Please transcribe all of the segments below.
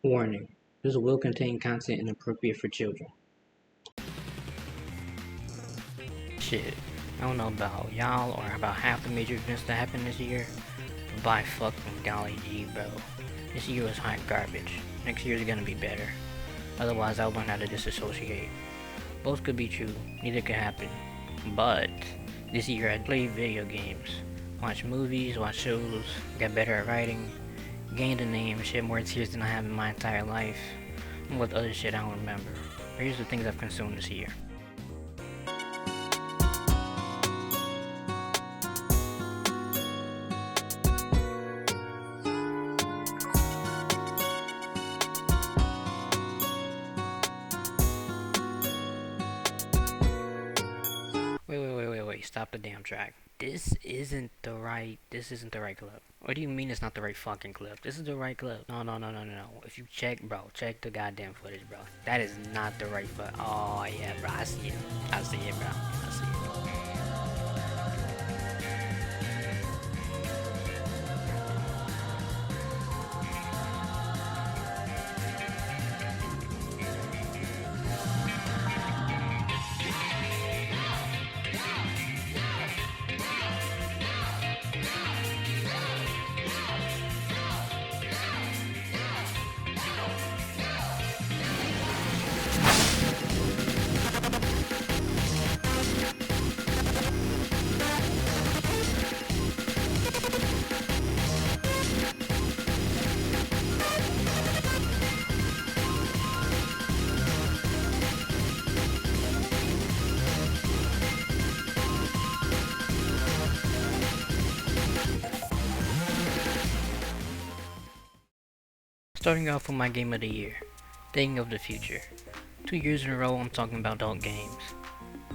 Warning: this will contain content inappropriate for children. Shit, I don't know about y'all or about half the major events that happened this year, but by fucking golly gee, bro. This year was hot garbage. Next year's gonna be better. Otherwise, I'll learn how to disassociate. Both could be true, neither could happen. But this year I played video games, watched movies, watched shows, got better at writing, gained a name, shed more tears than I have in my entire life, and with other shit I don't remember. Here's the things I've consumed this year. Wait, stop the damn track. This isn't the right clip. What do you mean it's not the right fucking clip? This is the right clip. No. If you check, bro, check the goddamn footage, bro. That is not the right foot. Oh, yeah, bro, I see it. I see it, bro. I see it. Starting off with my game of the year, Thing of the Future. 2 years in a row I'm talking about adult games.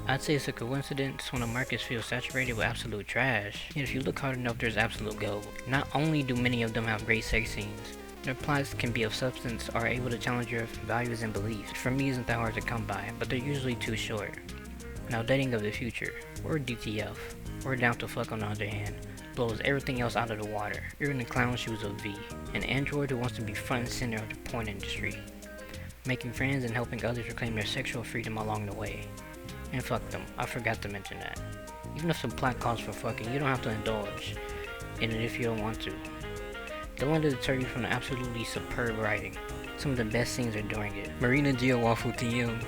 I'd say it's a coincidence when the markets feel saturated with absolute trash, yet if you look hard enough there's absolute gold. Not only do many of them have great sex scenes, their plots can be of substance or are able to challenge your values and beliefs. For me isn't that hard to come by, but they're usually too short. Now Dating of the Future, or DTF, or Down to Fuck on the other hand, blows everything else out of the water. You're in the clown shoes of V, an android who wants to be front and center of the porn industry, making friends and helping others reclaim their sexual freedom along the way. And fuck them, I forgot to mention that. Even if the plot calls for fucking, you don't have to indulge in it if you don't want to. Don't let it deter you from the absolutely superb writing. Some of the best scenes are during it. Marina Giawafu TM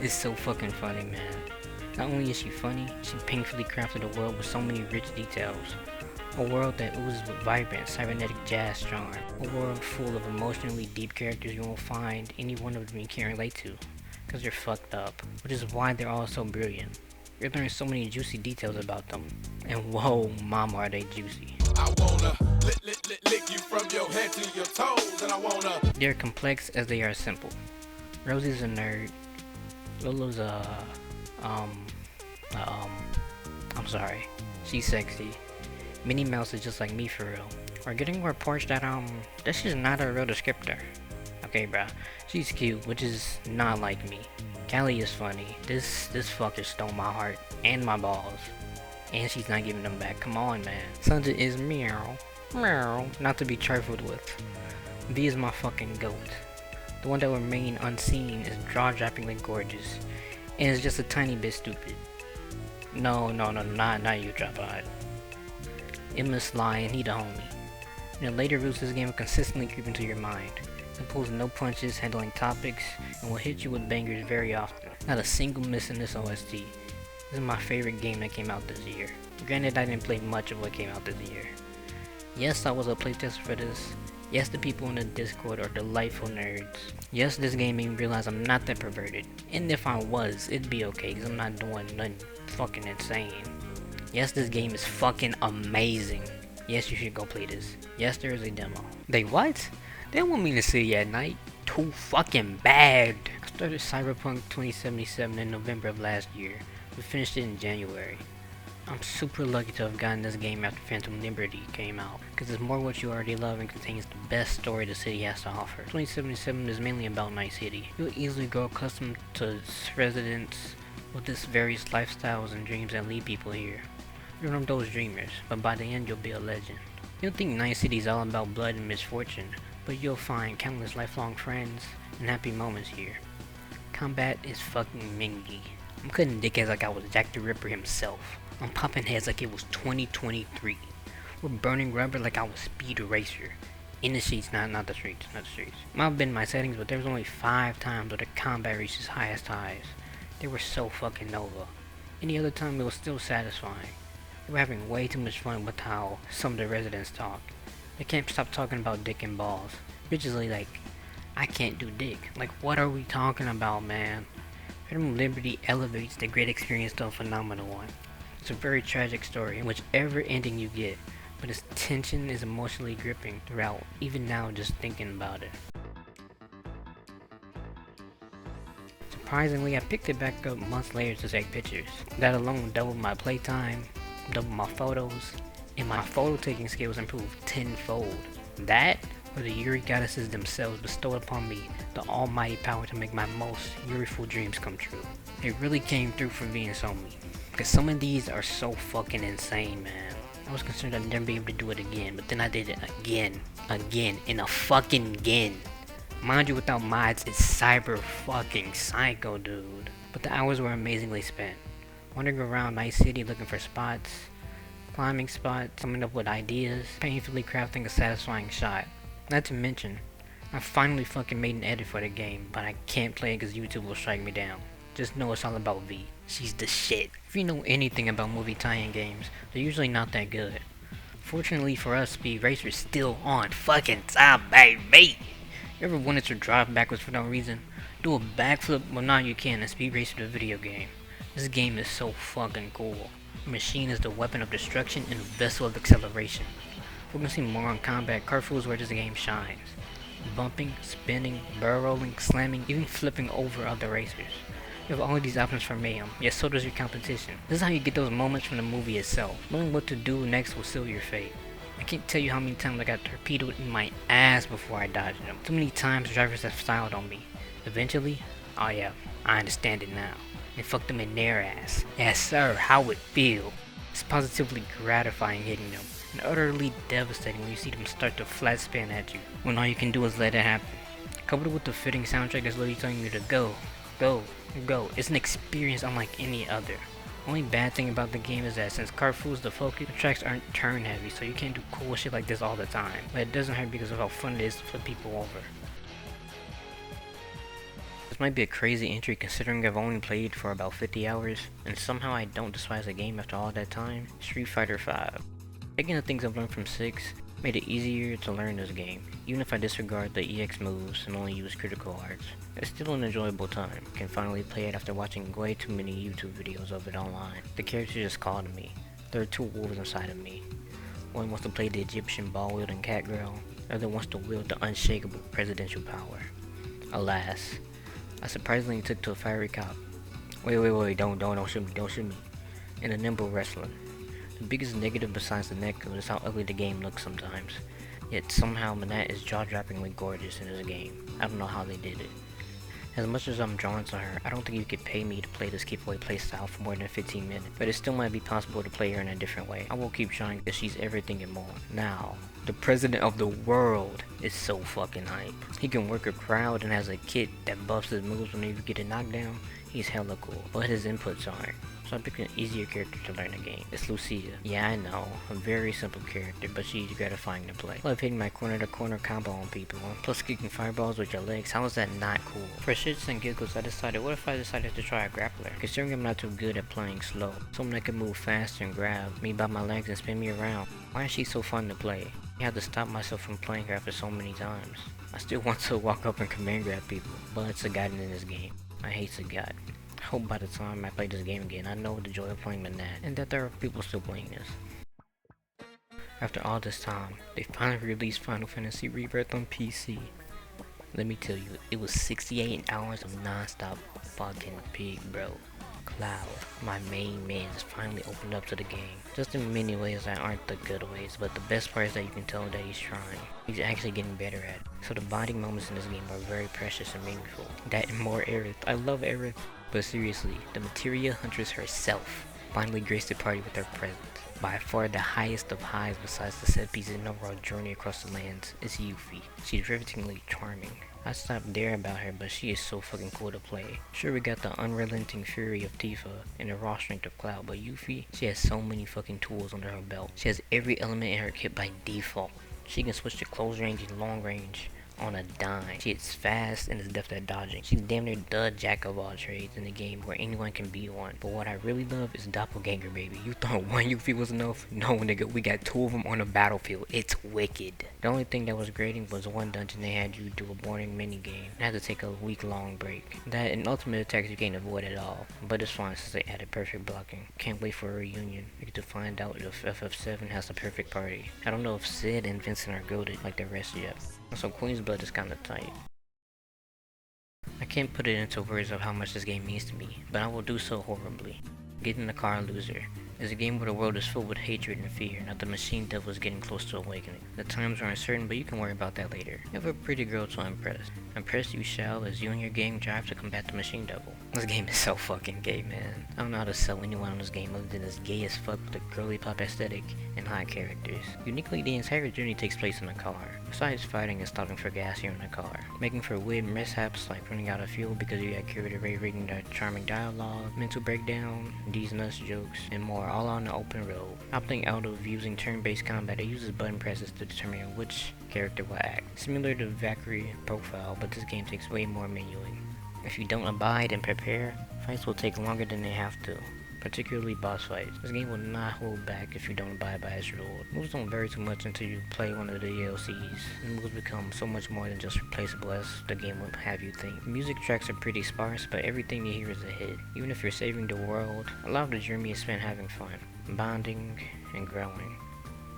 is so fucking funny, man. Not only is she funny, she painfully crafted a world with so many rich details. A world that oozes with vibrant, cybernetic jazz charm. A world full of emotionally deep characters you won't find any one of them you can relate to, because they're fucked up, which is why they're all so brilliant. You're learning so many juicy details about them, and whoa, mama, are they juicy. I wanna lick you from your head to your toes, and I wanna. They're complex as they are simple. Rosie's a nerd. Lolo's I'm sorry. She's sexy. Minnie Mouse is just like me for real. We're getting reports that this is not a real descriptor. Okay, bruh. She's cute, which is not like me. Callie is funny. This fucker stole my heart and my balls. And she's not giving them back. Come on, man. Sanja is meow. Meow. Not to be trifled with. B is my fucking goat. The one that will remain unseen is jaw-droppingly gorgeous. And is just a tiny bit stupid. No, not you, Tripod. Emma's sly and he the homie. In the later routes this game will consistently creep into your mind. It pulls no punches, handling topics, and will hit you with bangers very often. Not a single miss in this OST. This is my favorite game that came out this year. Granted, I didn't play much of what came out this year. Yes, I was a playtester for this. Yes, the people in the Discord are delightful nerds. Yes, this game made me realize I'm not that perverted. And if I was, it'd be okay, because I'm not doing nothing fucking insane. Yes, this game is fucking amazing. Yes, you should go play this. Yes, there is a demo. They what? They want me in the city at night? Too fucking bad. I started Cyberpunk 2077 in November of last year, but finished it in January. I'm super lucky to have gotten this game after Phantom Liberty came out, because it's more what you already love and contains the best story the city has to offer. 2077 is mainly about Night City. You'll easily grow accustomed to its residents with its various lifestyles and dreams that lead people here. You're one of those dreamers, but by the end you'll be a legend. You'll think Night City is all about blood and misfortune, but you'll find countless lifelong friends and happy moments here. Combat is fucking mingy. I'm cutting dickheads like I was Jack the Ripper himself. I'm popping heads like it was 2023. We're burning rubber like I was Speed Racer. In the streets, not the streets, not the streets. Might have been my settings, but there was only 5 times where the combat reached its highest highs. They were so fucking Nova. Any other time it was still satisfying. We were having way too much fun with how some of the residents talk. They can't stop talking about dick and balls. Bitches are like, I can't do dick. Like, what are we talking about, man? Freedom Liberty elevates the great experience to a phenomenal one. It's a very tragic story in whichever ending you get, but its tension is emotionally gripping throughout, even now just thinking about it. Surprisingly, I picked it back up months later to take pictures. That alone doubled my playtime, doubled my photos, and my photo taking skills improved tenfold. That, or the Yuri goddesses themselves bestowed upon me the almighty power to make my most Yuriful dreams come true. It really came through for me and Somi, because some of these are so fucking insane, man. I was concerned I'd never be able to do it again, but then I did it again, and a fucking again. Mind you, without mods, it's cyber fucking psycho, dude. But the hours were amazingly spent. Wandering around Night City looking for spots, climbing spots, coming up with ideas, painfully crafting a satisfying shot. Not to mention, I finally fucking made an edit for the game, but I can't play it because YouTube will strike me down. Just know it's all about V. She's the shit. If you know anything about movie tie-in games, they're usually not that good. Fortunately for us, Speed Racer's still on fucking time, baby! You ever wanted to drive backwards for no reason? Do a backflip? Well, now you can in Speed Racer the video game. This game is so fucking cool. The machine is the weapon of destruction and the vessel of acceleration. Focusing more on combat, Carrefour is where this game shines. Bumping, spinning, barrel rolling, slamming, even flipping over other racers. You have all of these options for mayhem, yet so does your competition. This is how you get those moments from the movie itself. Knowing what to do next will seal your fate. I can't tell you how many times I got torpedoed in my ass before I dodged them. Too many times drivers have styled on me. Eventually, oh yeah, I understand it now. And fucked them in their ass. Yes sir, how it feel. It's positively gratifying hitting them, and utterly devastating when you see them start to flat spin at you, when all you can do is let it happen. Coupled with the fitting soundtrack that's literally telling you to go, go, go. It's an experience unlike any other. Only bad thing about the game is that since Carrefour's the focus, the tracks aren't turn heavy, so you can't do cool shit like this all the time. But it doesn't hurt because of how fun it is to flip people over. This might be a crazy entry considering I've only played for about 50 hours, and somehow I don't despise the game after all that time. Street Fighter V. Taking the things I've learned from 6 made it easier to learn this game, even if I disregard the EX moves and only use critical arts. It's still an enjoyable time. Can finally play it after watching way too many YouTube videos of it online. The character just called to me. There are 2 wolves inside of me. One wants to play the Egyptian ball-wielding cat girl, the other wants to wield the unshakable presidential power. Alas, I surprisingly took to a fiery cop. Wait, don't shoot me. And a nimble wrestler. The biggest negative besides the netcode is how ugly the game looks sometimes. Yet somehow Manette is jaw-droppingly gorgeous in this game. I don't know how they did it. As much as I'm drawn to her, I don't think you could pay me to play this giveaway playstyle for more than 15 minutes. But it still might be possible to play her in a different way. I will keep trying because she's everything and more. Now, the president of the world is so fucking hype. He can work a crowd and has a kit that buffs his moves whenever you get a knockdown. He's hella cool, but his inputs aren't. So I picked an easier character to learn the game. It's Lucia. Yeah, I know, a very simple character, but she's gratifying to play. Love hitting my corner-to-corner combo on people, plus kicking fireballs with your legs. How is that not cool? For shits and giggles, I decided, what if I decided to try a grappler? Considering I'm not too good at playing slow, someone that can move faster and grab me by my legs and spin me around. Why is she so fun to play? I had to stop myself from playing her after so many times. I still want to walk up and command grab people, but it's a god in this game. I hate Sagat. I hope by the time I play this game again, I know the joy of playing Manette, and that there are people still playing this. After all this time, they finally released Final Fantasy Rebirth on PC. Let me tell you, it was 68 hours of non-stop fucking pig, bro. Cloud, my main man, has finally opened up to the game. Just in many ways that aren't the good ways, but the best part is that you can tell that he's trying. He's actually getting better at it. So the bonding moments in this game are very precious and meaningful. That and more Aerith. I love Aerith. But seriously, the Materia Huntress herself finally graced the party with her presence. By far the highest of highs besides the set piece in overall journey across the lands is Yuffie. She's rivetingly charming. I stopped there about her, but she is so fucking cool to play. Sure, we got the unrelenting fury of Tifa and the raw strength of Cloud, but Yuffie, she has so many fucking tools under her belt. She has every element in her kit by default. She can switch to close range and long range on a dime. She is fast and is deft at dodging. She's damn near the jack of all trades in the game where anyone can be one. But what I really love is Doppelganger, baby. You thought one Yuffie was enough? No, nigga, we got two of them on the battlefield. It's wicked. The only thing that was grating was one dungeon they had you do a boring minigame and had to take a week-long break. That and ultimate attacks you can't avoid at all. But it's fine since they added perfect blocking. Can't wait for a reunion. We get to find out if FF7 has the perfect party. I don't know if Sid and Vincent are goated like the rest yet. So Queen's Blood is kinda tight. I can't put it into words of how much this game means to me, but I will do so horribly. Get in the car, loser. It's a game where the world is filled with hatred and fear, not the machine devil is getting close to awakening. The times are uncertain, but you can worry about that later. You have a pretty girl to impress. Impress you shall as you and your gang drive to combat the machine devil. This game is so fucking gay, man. I don't know how to sell anyone on this game other than it's gay as fuck with a girly pop aesthetic and high characters. Uniquely, the entire journey takes place in a car. Besides fighting and stopping for gas here in the car, making for weird mishaps like running out of fuel because you got carried away reading the charming dialogue, mental breakdown, these nuts jokes, and more, all on the open road. Opting out of using turn-based combat, it uses button presses to determine which character will act. Similar to Valkyrie profile, but this game takes way more menuing. If you don't abide and prepare, fights will take longer than they have to. Particularly boss fights. This game will not hold back if you don't abide by its rules. Moves don't vary too much until you play one of the DLCs. The moves become so much more than just replaceable as the game would have you think. The music tracks are pretty sparse, but everything you hear is a hit. Even if you're saving the world, a lot of the journey is spent having fun, bonding, and growing.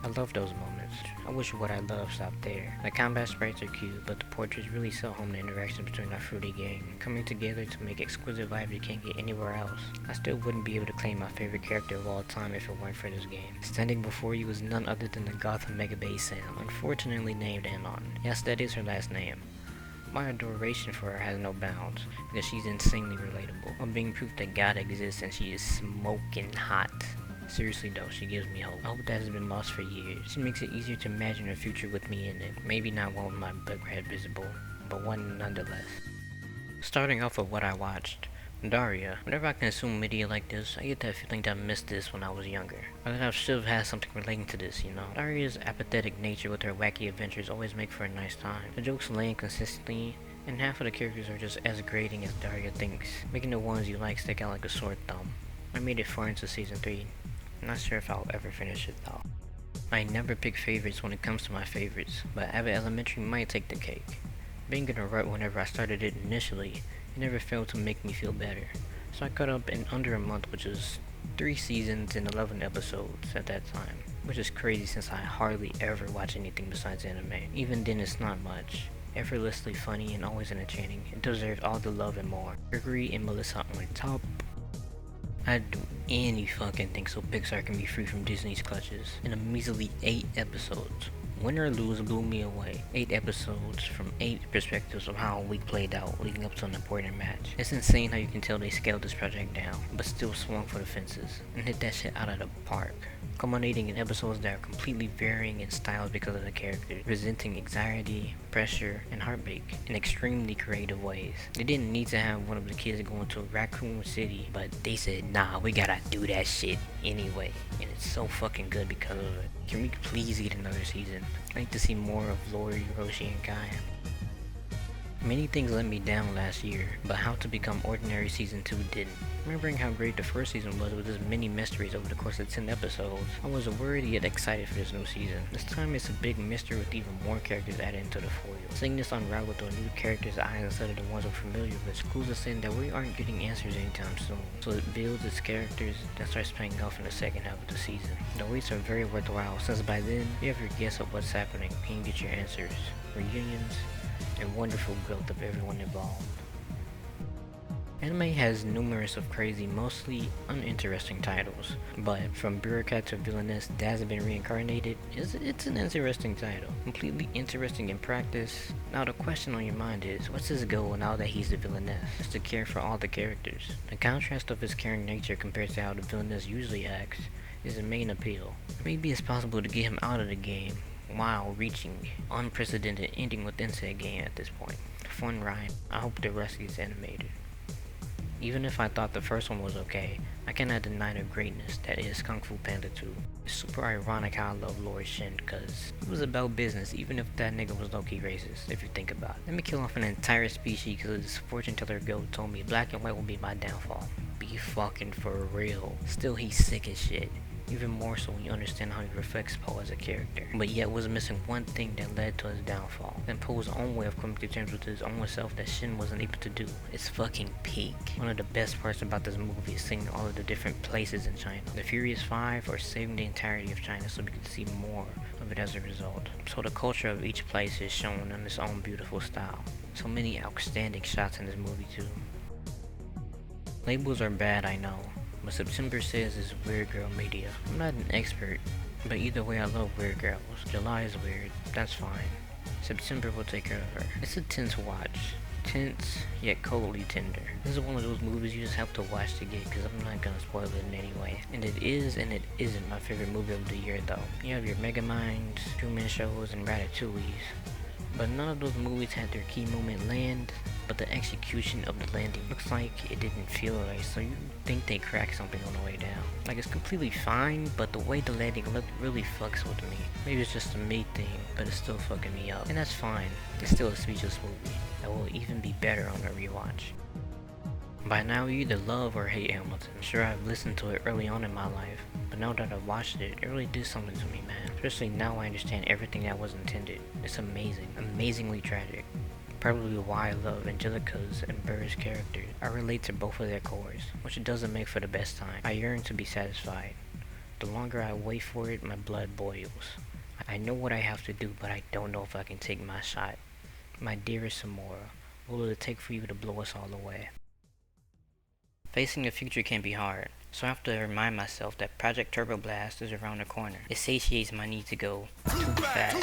I love those moments. I wish what I love stopped there. The combat sprites are cute, but the portraits really sell home the interaction between our fruity gang, coming together to make exquisite vibes you can't get anywhere else. I still wouldn't be able to claim my favorite character of all time if it weren't for this game. Standing before you is none other than the Gotham Mega Bass Sam, unfortunately named Anon. Yes, that is her last name. My adoration for her has no bounds, because she's insanely relatable, while being proof that God exists and she is smoking hot. Seriously though, she gives me hope. I hope that has been lost for years. She makes it easier to imagine a future with me in it. Maybe not one with my butt crack visible, but one nonetheless. Starting off with what I watched. Daria. Whenever I consume media like this, I get that feeling that I missed this when I was younger. Or that I should have had something relating to this, you know. Daria's apathetic nature with her wacky adventures always make for a nice time. The jokes land consistently, and half of the characters are just as grating as Daria thinks, making the ones you like stick out like a sore thumb. I made it far into season 3. Not sure if I'll ever finish it though. I never pick favorites when it comes to my favorites, but Abbott Elementary might take the cake. Being in a rut whenever I started it initially, it never failed to make me feel better. So I caught up in under a month, which is 3 seasons and 11 episodes at that time. Which is crazy since I hardly ever watch anything besides anime. Even then it's not much. Effortlessly funny and always entertaining. It deserves all the love and more. Gregory and Melissa on top. I'd do any fucking thing so Pixar can be free from Disney's clutches. In a measly 8 episodes. Win or lose blew me away. 8 episodes from 8 perspectives of how a week played out leading up to an important match. It's insane how you can tell they scaled this project down, but still swung for the fences and hit that shit out of the park. Culminating in episodes that are completely varying in styles because of the characters, presenting anxiety, pressure, and heartbreak in extremely creative ways. They didn't need to have one of the kids go into Raccoon City, but they said, nah, we gotta do that shit anyway. And it's so fucking good because of it. Can we please get another season? I need to see more of Lori, Roshi, and Kai. Many things let me down last year, but How to Become Ordinary Season 2 didn't. Remembering how great the first season was with its many mysteries over the course of 10 episodes, I was worried yet excited for this new season. This time it's a big mystery with even more characters added into the foil. Seeing this unravel with new characters' eyes instead of the ones we're familiar with clues us in that we aren't getting answers anytime soon. So it builds its characters that starts paying off in the second half of the season. The waits are very worthwhile since by then you have your guess of what's happening and you get your answers. Reunions, and wonderful growth of everyone involved. Anime has numerous of crazy, mostly uninteresting titles, but from bureaucrat to villainess that hasn't been reincarnated, it's an interesting title. Completely interesting in practice. Now the question on your mind is, what's his goal now that he's the villainess? It's to care for all the characters. The contrast of his caring nature compared to how the villainess usually acts is the main appeal. Maybe it's possible to get him out of the game while reaching unprecedented ending within said game at this point. Fun ride. I hope the rest gets animated. Even if I thought the first one was okay, I cannot deny the greatness that is Kung Fu Panda 2. It's super ironic how I love Lord Shin, cause it was about business, even if that nigga was low-key racist, if you think about it. Let me kill off an entire species cause this fortune teller goat told me black and white will be my downfall. Be fucking for real. Still, he's sick as shit. Even more so when you understand how he reflects Poe as a character. But yet was missing one thing that led to his downfall. And Poe's own way of coming to terms with his own self that Shin wasn't able to do. It's fucking peak. One of the best parts about this movie is seeing all of the different places in China. The Furious Five are saving the entirety of China so we can see more of it as a result. So the culture of each place is shown in its own beautiful style. So many outstanding shots in this movie too. Labels are bad, I know. But September says it's Weird Girl Media. I'm not an expert, but either way I love weird girls. July is weird, that's fine. September will take care of her. It's a tense watch. Tense, yet coldly tender. This is one of those movies you just have to watch to get, because I'm not gonna spoil it in any way. And it is and it isn't my favorite movie of the year though. You have your Megaminds, Truman Shows, and Ratatouilles. But none of those movies had their key moment land, but the execution of the landing looks like it didn't feel right, so you think they cracked something on the way down. Like, it's completely fine, but the way the landing looked really fucks with me. Maybe it's just a me thing, but it's still fucking me up. And that's fine. It's still a speechless movie that will even be better on a rewatch. By now you either love or hate Hamilton. Sure, I've listened to it early on in my life, but now that I've watched it, it really did something to me, man. Especially now I understand everything that was intended. It's amazing. Amazingly tragic. Probably why I love Angelica's and Burr's characters. I relate to both of their cores, which doesn't make for the best time. I yearn to be satisfied. The longer I wait for it, my blood boils. I know what I have to do, but I don't know if I can take my shot. My dearest Samora, what will it take for you to blow us all away? Facing the future can be hard, so I have to remind myself that Project Turbo Blast is around the corner. It satiates my need to go too fast,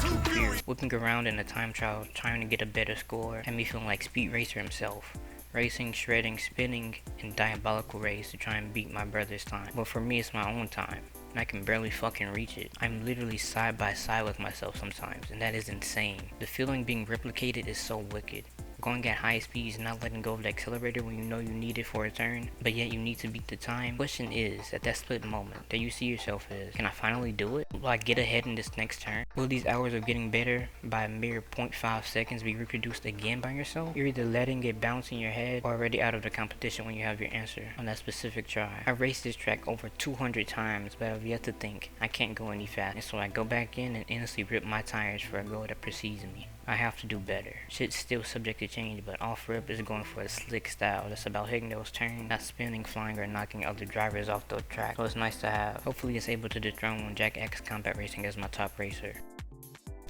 too furious. Whipping around in a time trial trying to get a better score had me feeling like Speed Racer himself. Racing, shredding, spinning, and diabolical race to try and beat my brother's time. But for me it's my own time, and I can barely fucking reach it. I'm literally side by side with myself sometimes, and that is insane. The feeling being replicated is so wicked. Going at high speeds, not letting go of the accelerator when you know you need it for a turn, but yet you need to beat the time. Question is, at that split moment that you see yourself as, can I finally do it? Will I get ahead in this next turn? Will these hours of getting better by a mere 0.5 seconds be reproduced again by yourself? You're either letting it bounce in your head or already out of the competition when you have your answer on that specific try. I've raced this track over 200 times, but I've yet to think I can't go any faster, so I go back in and endlessly rip my tires for a goal that precedes me. I have to do better. Shit's still subject to change, but off-rip is going for a slick style that's about hitting those turns, not spinning, flying, or knocking other drivers off the track. So it's nice to have. Hopefully it's able to dethrone Jack X Combat Racing as my top racer.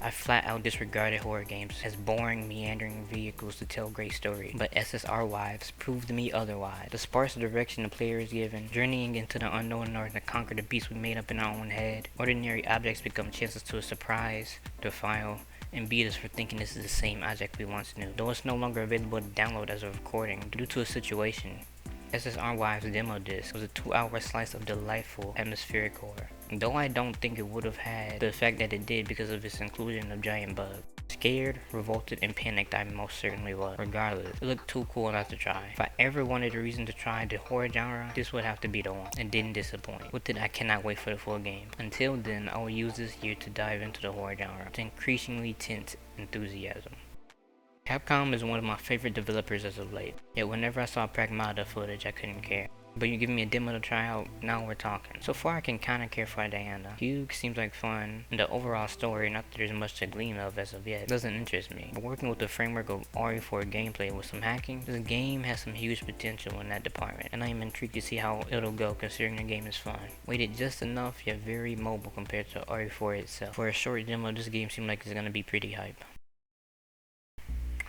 I flat out disregarded horror games as boring, meandering vehicles to tell great stories, but SSR Wives proved me otherwise. The sparse direction the player is given, journeying into the unknown in order to conquer the beast we made up in our own head. Ordinary objects become chances to surprise, defile, and beat us for thinking this is the same object we once knew. Though it's no longer available to download as a recording due to a situation, SSR Wives demo disc was a 2-hour slice of delightful atmospheric horror, though I don't think it would have had the effect that it did because of its inclusion of giant bugs. Scared, revolted, and panicked I most certainly was. Regardless, it looked too cool not to try. If I ever wanted a reason to try the horror genre, this would have to be the one. It didn't disappoint. With it, I cannot wait for the full game. Until then, I will use this year to dive into the horror genre with increasingly tense enthusiasm. Capcom is one of my favorite developers as of late, yet whenever I saw Pragmata footage I couldn't care. But you give me a demo to try out, now we're talking. So far I can kinda care for Diana. Hugh seems like fun, and the overall story, not that there's much to glean of as of yet, doesn't interest me. But working with the framework of RE4 gameplay with some hacking, this game has some huge potential in that department, and I am intrigued to see how it'll go considering the game is fun. Weighted just enough, yet very mobile compared to RE4 itself. For a short demo, this game seemed like it's gonna be pretty hype.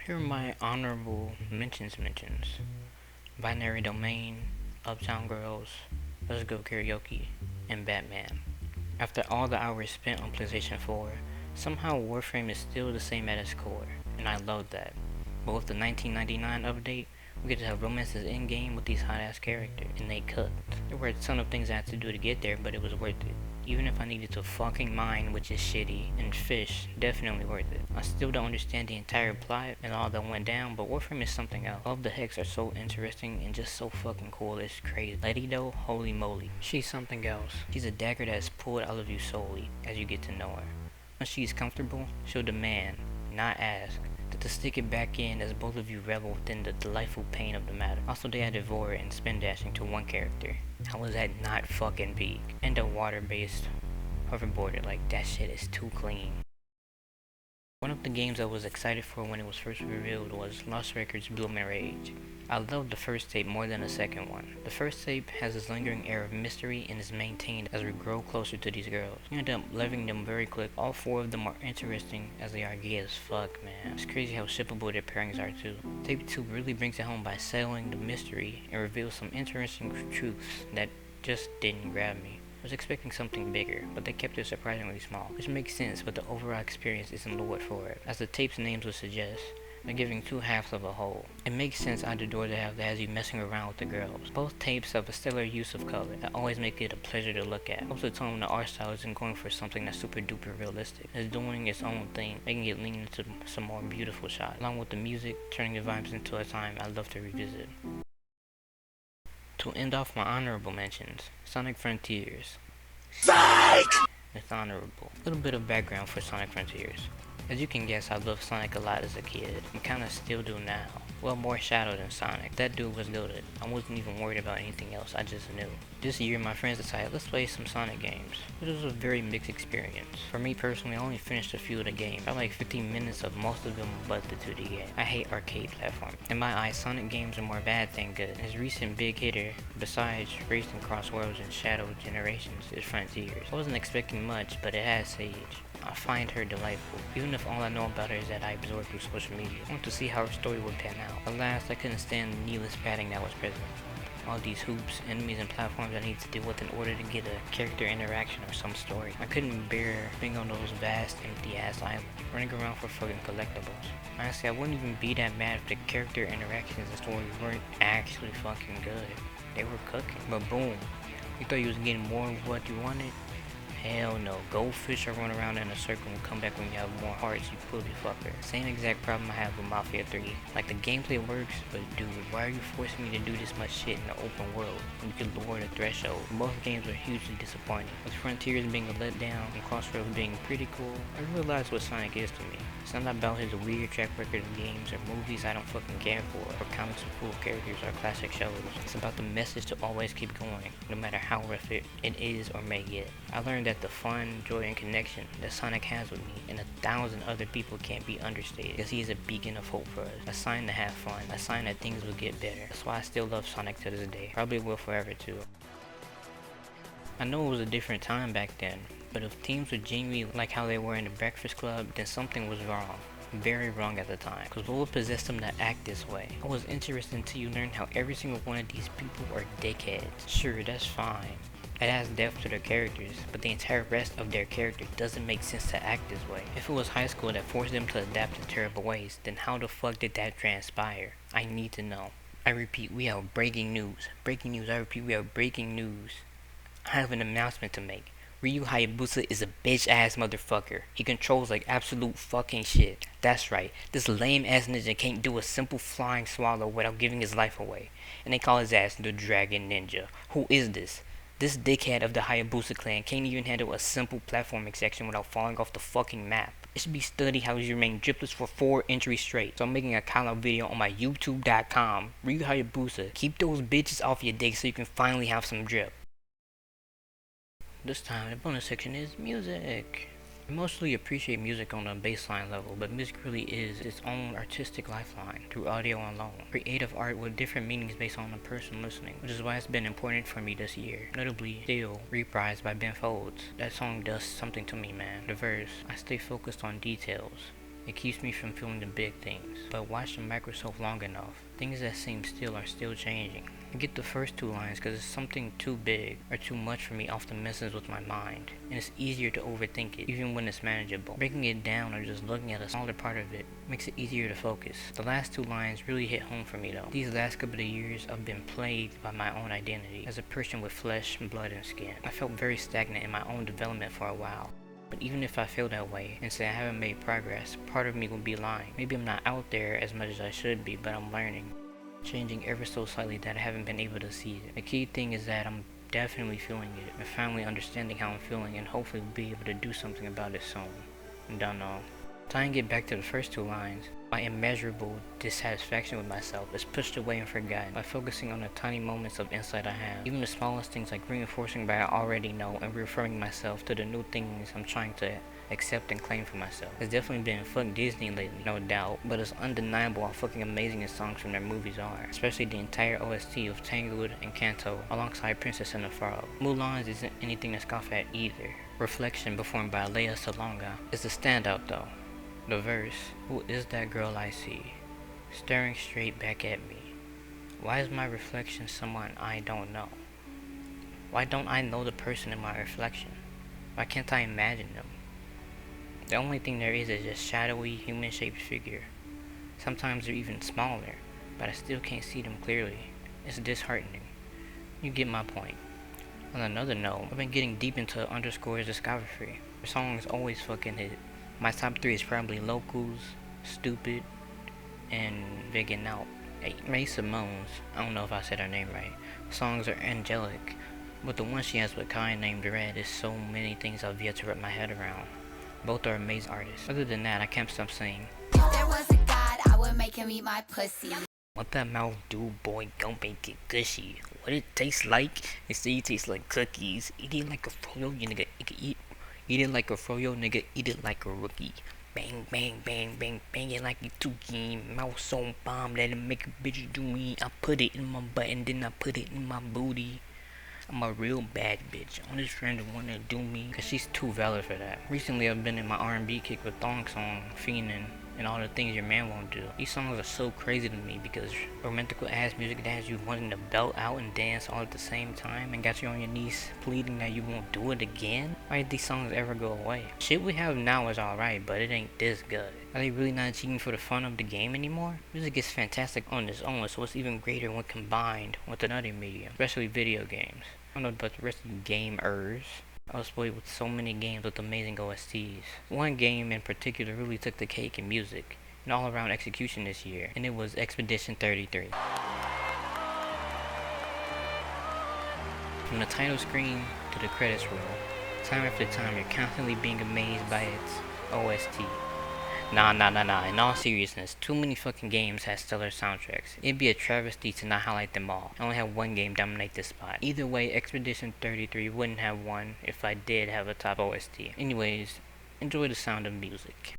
Here are my honorable mentions. Binary Domain, Uptown Girls, Let's Go Karaoke, and Batman. After all the hours spent on PlayStation 4, somehow Warframe is still the same at its core, and I love that. But with the 1999 update, We get to have romances in game with these hot ass characters, and they cooked. There were a ton of things I had to do to get there, but it was worth it. Even if I needed to fucking mine, which is shitty, and fish, definitely worth it. I still don't understand the entire plot and all that went down, but Warframe is something else. All of the hex are so interesting and just so fucking cool, it's crazy. Lady though, holy moly. She's something else. She's a dagger that is pulled out of you solely as you get to know her. Once she's comfortable, she'll demand, not ask, that to stick it back in as both of you revel within the delightful pain of the matter. Also, they added Vora and spin dashing to one character. How was that not fucking peak? And a water-based hoverboard, like that shit is too clean. One of the games I was excited for when it was first revealed was Lost Records Bloom and Rage. I loved the first tape more than the second one. The first tape has this lingering air of mystery and is maintained as we grow closer to these girls. You end up loving them very quick. All four of them are interesting as they are gay as fuck, man. It's crazy how shippable their pairings are too. Tape 2 really brings it home by settling the mystery and reveals some interesting truths that just didn't grab me. I was expecting something bigger, but they kept it surprisingly small, which makes sense, but the overall experience isn't lowered for it. As the tape's names would suggest, they're giving two halves of a whole. It makes sense out the door to have that has you messing around with the girls. Both tapes have a stellar use of color that always make it a pleasure to look at. Most of the time the art style isn't going for something that's super duper realistic. It's doing its own thing, making it lean into some more beautiful shots. Along with the music, turning the vibes into a time I love to revisit. To end off my honorable mentions, Sonic Frontiers. It's honorable. A little bit of background for Sonic Frontiers. As you can guess, I loved Sonic a lot as a kid, and kinda still do now. Well, more Shadow than Sonic. That dude was goated. I wasn't even worried about anything else, I just knew. This year, my friends decided, let's play some Sonic games. It was a very mixed experience. For me personally, I only finished a few of the games. I like 15 minutes of most of them but the 2D game. I hate arcade platform. In my eyes, Sonic games are more bad than good. His recent big hitter, besides Racing Cross Worlds and Shadow Generations, is Frontiers. I wasn't expecting much, but it has Sage. I find her delightful, even if all I know about her is that I absorb through social media. I want to see how her story would pan out. Alas, I couldn't stand the needless padding that was present. All these hoops, enemies, and platforms I need to deal with in order to get a character interaction or some story. I couldn't bear being on those vast, empty-ass islands, running around for fucking collectibles. Honestly, I wouldn't even be that mad if the character interactions and story weren't actually fucking good. They were cooking. But boom, you thought you was getting more of what you wanted? Hell no. Goldfish are run around in a circle and come back when you have more hearts, you pussy fucker. Same exact problem I have with Mafia 3. Like, the gameplay works, but dude, why are you forcing me to do this much shit in the open world when you could lower the threshold? Both games were hugely disappointing. With Frontiers being a letdown and Crossroads being pretty cool, I realized what Sonic is to me. It's not about his weird track record of games or movies I don't fucking care for, or comics with cool characters or classic shows. It's about the message to always keep going, no matter how rough it is or may get. I learned that the fun, joy, and connection that Sonic has with me and 1,000 other people can't be understated, because he is a beacon of hope for us, a sign to have fun, a sign that things will get better. That's why I still love Sonic to this day. Probably will forever too. I know it was a different time back then, but if teams were genuinely like how they were in the Breakfast Club, then something was wrong. Very wrong at the time, because what would possess them to act this way? I was interested until you learned how every single one of these people are dickheads. Sure, that's fine. It adds depth to their characters, but the entire rest of their character doesn't make sense to act this way. If it was high school that forced them to adapt in terrible ways, then how the fuck did that transpire? I need to know. I repeat, we have breaking news. Breaking news, I repeat, we have breaking news. I have an announcement to make. Ryu Hayabusa is a bitch-ass motherfucker. He controls like absolute fucking shit. That's right, this lame-ass ninja can't do a simple flying swallow without giving his life away. And they call his ass the Dragon Ninja. Who is this? This dickhead of the Hayabusa clan can't even handle a simple platforming section without falling off the fucking map. It should be studied how he remained dripless for 4 entries straight. So I'm making a call out video on my youtube.com. Ryu Hayabusa, keep those bitches off your dick so you can finally have some drip. This time, the bonus section is music. I mostly appreciate music on a baseline level, but music really is its own artistic lifeline through audio alone. Creative art with different meanings based on the person listening, which is why it's been important for me this year. Notably, Still, reprised by Ben Folds. That song does something to me, man. The verse, I stay focused on details. It keeps me from feeling the big things. But watch the microscope long enough, things that seem still are still changing. I get the first two lines because it's something too big or too much for me often messes with my mind, and it's easier to overthink it even when it's manageable. Breaking it down or just looking at a smaller part of it makes it easier to focus. The last two lines really hit home for me though. These last couple of years I've been plagued by my own identity as a person with flesh, blood, and skin. I felt very stagnant in my own development for a while. But even if I feel that way and say I haven't made progress, part of me will be lying. Maybe I'm not out there as much as I should be, but I'm learning. Changing ever so slightly that I haven't been able to see it. The key thing is that I'm definitely feeling it and finally understanding how I'm feeling, and hopefully will be able to do something about it soon. Don't know. Tying it back to the first two lines, my immeasurable dissatisfaction with myself is pushed away and forgotten by focusing on the tiny moments of insight I have. Even the smallest things like reinforcing what I already know and referring myself to the new things I'm trying to accept and claim for myself. It's definitely been fuck Disney lately, no doubt, but it's undeniable how fucking amazing the songs from their movies are, especially the entire OST of Tangled and Kanto alongside Princess and the Frog. Mulan isn't anything to scoff at either. Reflection, performed by Lea Salonga, is the standout though. The verse, "Who is that girl I see, staring straight back at me? Why is my reflection someone I don't know? Why don't I know the person in my reflection? Why can't I imagine them? The only thing there is just shadowy, human-shaped figure. Sometimes they're even smaller, but I still can't see them clearly. It's disheartening. You get my point." On another note, I've been getting deep into Underscore's discography. Their songs always fucking hit. My top 3 is probably Locals, Stupid, and Vegan Out. May Simone's, I don't know if I said her name right, songs are angelic, but the one she has with Kai named Red is so many things I've yet to wrap my head around. Both are amazing artists. Other than that, I can't stop saying, if there was a God, I would make him eat my pussy. what that mouth do, boy, don't make it gushy. What it tastes like? It say it tastes like cookies. Eat it like a froyo, you nigga. Eat it like a froyo, nigga. Eat it like a rookie. Bang, bang, bang, bang, bang it like a Tuki. Mouth so bomb that it make a bitch do me. I put it in my butt and then I put it in my booty. I'm a real bad bitch. I'm just trying to wanna do me, cause she's too valid for that. Recently I've been in my R&B kick with Thong Song, Fiendin', and All the Things Your Man Won't Do. These songs are so crazy to me because romantical ass music that has you wanting to belt out and dance all at the same time and got you on your knees pleading that you won't do it again. Why did these songs ever go away? Shit we have now is alright, but it ain't this good. Are they really not cheating for the fun of the game anymore? Music is fantastic on its own, so it's even greater when combined with another medium, especially video games. I don't know about the rest of you gamers. I was played with so many games with amazing OSTs. One game in particular really took the cake in music and all around execution this year, and it was Expedition 33. From the title screen to the credits roll, time after time you're constantly being amazed by its OST. Nah. In all seriousness, too many fucking games have stellar soundtracks. It'd be a travesty to not highlight them all. I only have one game dominate this spot. Either way, Expedition 33 wouldn't have won if I did have a top OST. Anyways, enjoy the sound of music.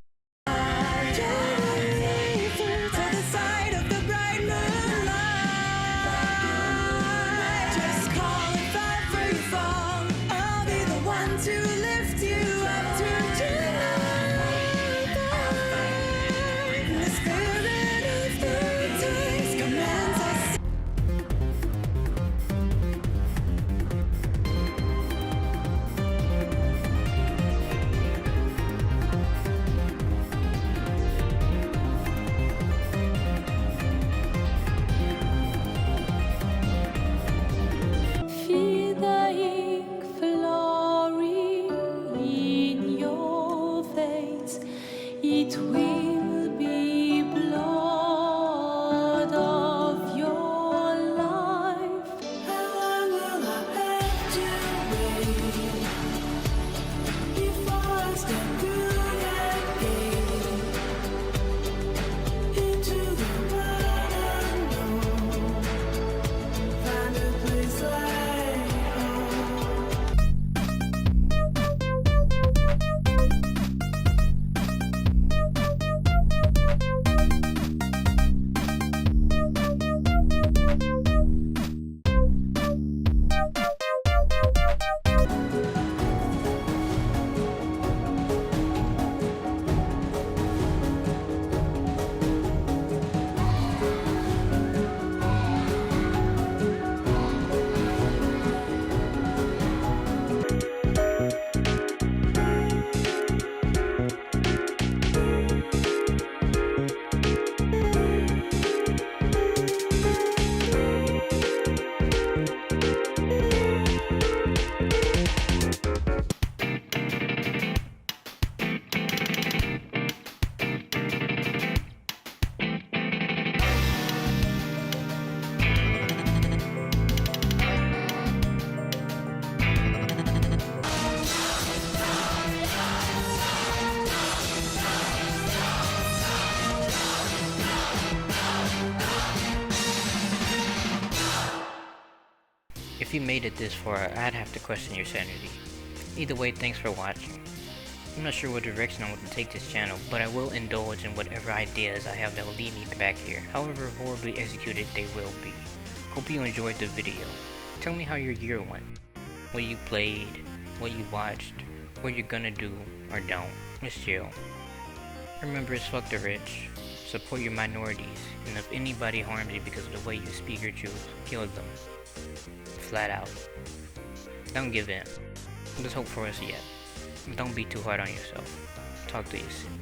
If you made it this far, I'd have to question your sanity. Either way, thanks for watching. I'm not sure what direction I want to take this channel, but I will indulge in whatever ideas I have that will lead me back here. However horribly executed they will be. Hope you enjoyed the video. Tell me how your year went. What you played, what you watched, what you're gonna do or don't. It's chill. Remember, it's fuck the rich. Support your minorities, and if anybody harms you because of the way you speak your truth, kill them. Flat out. Don't give in. There's hope for us yet. Don't be too hard on yourself. Talk to you soon.